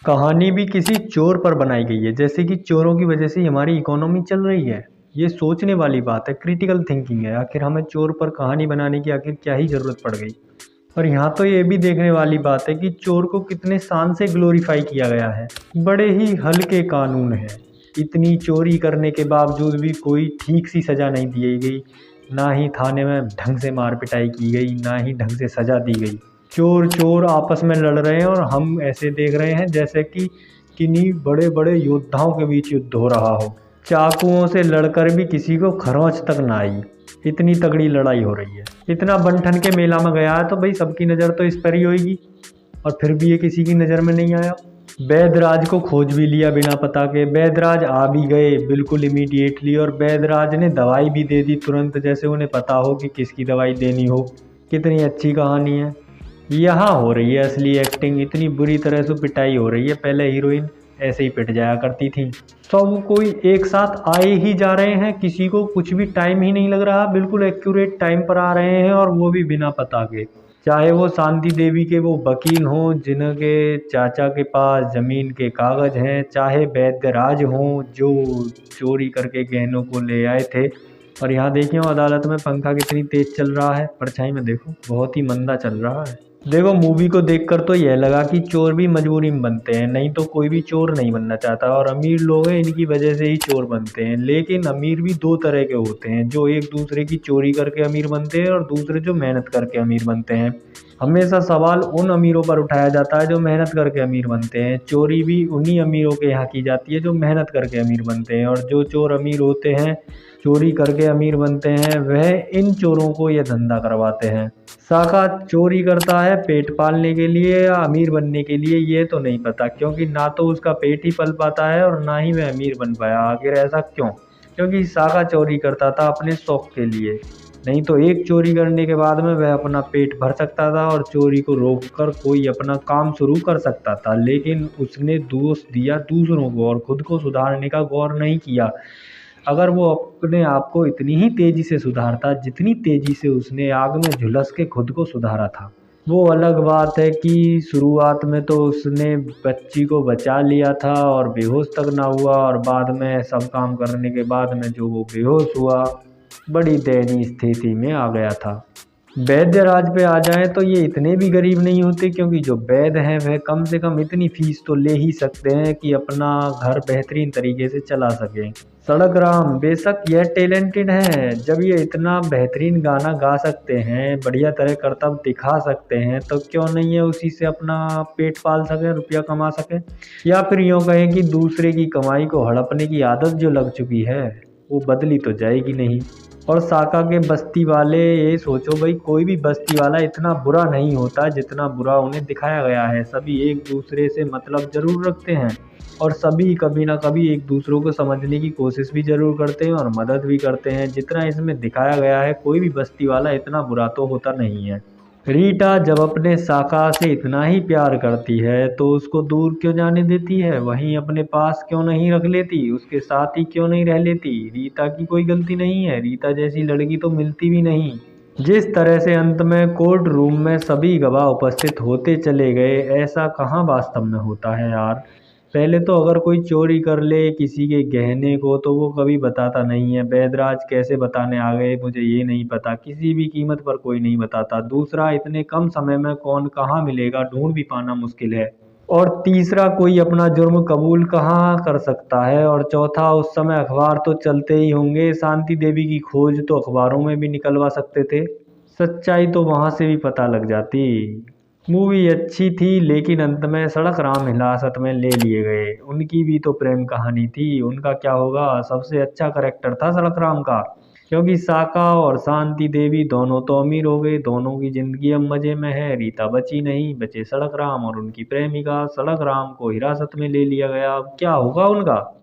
कहानी भी किसी चोर पर बनाई गई है, जैसे कि चोरों की वजह से ही हमारी इकोनॉमी चल रही है। ये सोचने वाली बात है, क्रिटिकल थिंकिंग है। आखिर हमें चोर पर कहानी बनाने की आखिर क्या ही ज़रूरत पड़ गई। और यहाँ तो ये भी देखने वाली बात है कि चोर को कितने शान से ग्लोरीफाई किया गया है। बड़े ही हल्के कानून हैं। इतनी चोरी करने के बावजूद भी कोई ठीक सी सज़ा नहीं दी गई। ना ही थाने में ढंग से मार पिटाई की गई, ना ही ढंग से सज़ा दी गई। चोर चोर आपस में लड़ रहे हैं और हम ऐसे देख रहे हैं जैसे कि किन्हीं बड़े बड़े योद्धाओं के बीच युद्ध हो रहा हो। चाकुओं से लड़कर भी किसी को खरोंच तक ना आई, इतनी तगड़ी लड़ाई हो रही है। इतना बन-ठन के मेला में गया है तो भाई सबकी नज़र तो इस पर ही होगी, और फिर भी ये किसी की नज़र में नहीं आया। बैदराज को खोज भी लिया बिना पता के। बैदराज आ भी गए बिल्कुल इमीडिएटली, और बैदराज ने दवाई भी दे दी तुरंत, जैसे उन्हें पता हो कि किसकी दवाई देनी हो। कितनी अच्छी कहानी है। यहाँ हो रही है असली एक्टिंग। इतनी बुरी तरह से पिटाई हो रही है। पहले हीरोइन ऐसे ही पिट जाया करती थी। सब कोई एक साथ आए ही जा रहे हैं, किसी को कुछ भी टाइम ही नहीं लग रहा। बिल्कुल एक्यूरेट टाइम पर आ रहे हैं, और वो भी बिना पता के। चाहे वो शांति देवी के वो वकील हों जिनके चाचा के पास ज़मीन के कागज़ हैं, चाहे वैद्यराज हों जो चोरी करके गहनों को ले आए थे। और यहाँ देखिए अदालत में पंखा कितनी तेज चल रहा है, परछाई में देखो बहुत ही मंदा चल रहा है। देखो मूवी को देखकर तो यह लगा कि चोर भी मजबूरी में बनते हैं, नहीं तो कोई भी चोर नहीं बनना चाहता। और अमीर लोग हैं, इनकी वजह से ही चोर बनते हैं। लेकिन अमीर भी दो तरह के होते हैं, जो एक दूसरे की चोरी करके अमीर बनते हैं और दूसरे जो मेहनत करके अमीर बनते हैं। हमेशा सवाल उन अमीरों पर उठाया जाता है जो मेहनत करके अमीर बनते हैं। चोरी भी उन्हीं अमीरों के यहाँ की जाती है जो मेहनत करके अमीर बनते हैं। और जो चोर अमीर होते हैं, चोरी करके अमीर बनते हैं, वह इन चोरों को यह धंधा करवाते हैं। साका चोरी करता है पेट पालने के लिए या अमीर बनने के लिए, ये तो नहीं पता, क्योंकि ना तो उसका पेट ही पल पाता है और ना ही वह अमीर बन पाया। आखिर ऐसा क्यों? क्योंकि साका चोरी करता था अपने शौक के लिए। नहीं तो एक चोरी करने के बाद में वह अपना पेट भर सकता था और चोरी को रोककर कोई अपना काम शुरू कर सकता था। लेकिन उसने दोष दिया दूसरों को और खुद को सुधारने का गौर नहीं किया। अगर वो अपने आप को इतनी ही तेज़ी से सुधारता जितनी तेज़ी से उसने आग में झुलस के खुद को सुधारा था। वो अलग बात है कि शुरुआत में तो उसने बच्ची को बचा लिया था और बेहोश तक ना हुआ, और बाद में सब काम करने के बाद में जो वो बेहोश हुआ, बड़ी दयनीय स्थिति में आ गया था। वैद्य राज पे आ जाएं तो ये इतने भी गरीब नहीं होते, क्योंकि जो वैद्य हैं वह कम से कम इतनी फीस तो ले ही सकते हैं कि अपना घर बेहतरीन तरीके से चला सकें। सड़क राम बेशक यह टैलेंटेड हैं, जब ये इतना बेहतरीन गाना गा सकते हैं, बढ़िया तरह करतब दिखा सकते हैं, तो क्यों नहीं है उसी से अपना पेट पाल सकें, रुपया कमा सकें। या फिर यूँ कहें कि दूसरे की कमाई को हड़पने की आदत जो लग चुकी है वो बदली तो जाएगी नहीं। और साका के बस्ती वाले, ये सोचो भाई, कोई भी बस्ती वाला इतना बुरा नहीं होता जितना बुरा उन्हें दिखाया गया है। सभी एक दूसरे से मतलब ज़रूर रखते हैं, और सभी कभी ना कभी एक दूसरों को समझने की कोशिश भी ज़रूर करते हैं और मदद भी करते हैं। जितना इसमें दिखाया गया है, कोई भी बस्ती वाला इतना बुरा तो होता नहीं है। रीटा जब अपने साका से इतना ही प्यार करती है तो उसको दूर क्यों जाने देती है? वहीं अपने पास क्यों नहीं रख लेती? उसके साथ ही क्यों नहीं रह लेती? रीता की कोई गलती नहीं है। रीता जैसी लड़की तो मिलती भी नहीं। जिस तरह से अंत में कोर्ट रूम में सभी गवाह उपस्थित होते चले गए, ऐसा कहाँ वास्तव में होता है यार। पहले तो अगर कोई चोरी कर ले किसी के गहने को तो वो कभी बताता नहीं है। बैदराज कैसे बताने आ गए मुझे ये नहीं पता, किसी भी कीमत पर कोई नहीं बताता। दूसरा, इतने कम समय में कौन कहाँ मिलेगा ढूंढ भी पाना मुश्किल है। और तीसरा, कोई अपना जुर्म कबूल कहाँ कर सकता है। और चौथा, उस समय अखबार तो चलते ही होंगे, शांति देवी की खोज तो अखबारों में भी निकलवा सकते थे। सच्चाई तो वहां से भी पता लग जाती। मूवी अच्छी थी, लेकिन अंत में सड़क राम हिरासत में ले लिए गए। उनकी भी तो प्रेम कहानी थी, उनका क्या होगा? सबसे अच्छा करेक्टर था सड़क राम का, क्योंकि साका और शांति देवी दोनों तो अमीर हो गए, दोनों की जिंदगी अब मजे में है। रीता बची नहीं, बचे सड़क राम और उनकी प्रेमिका। सड़क राम को हिरासत में ले लिया गया, अब क्या होगा उनका?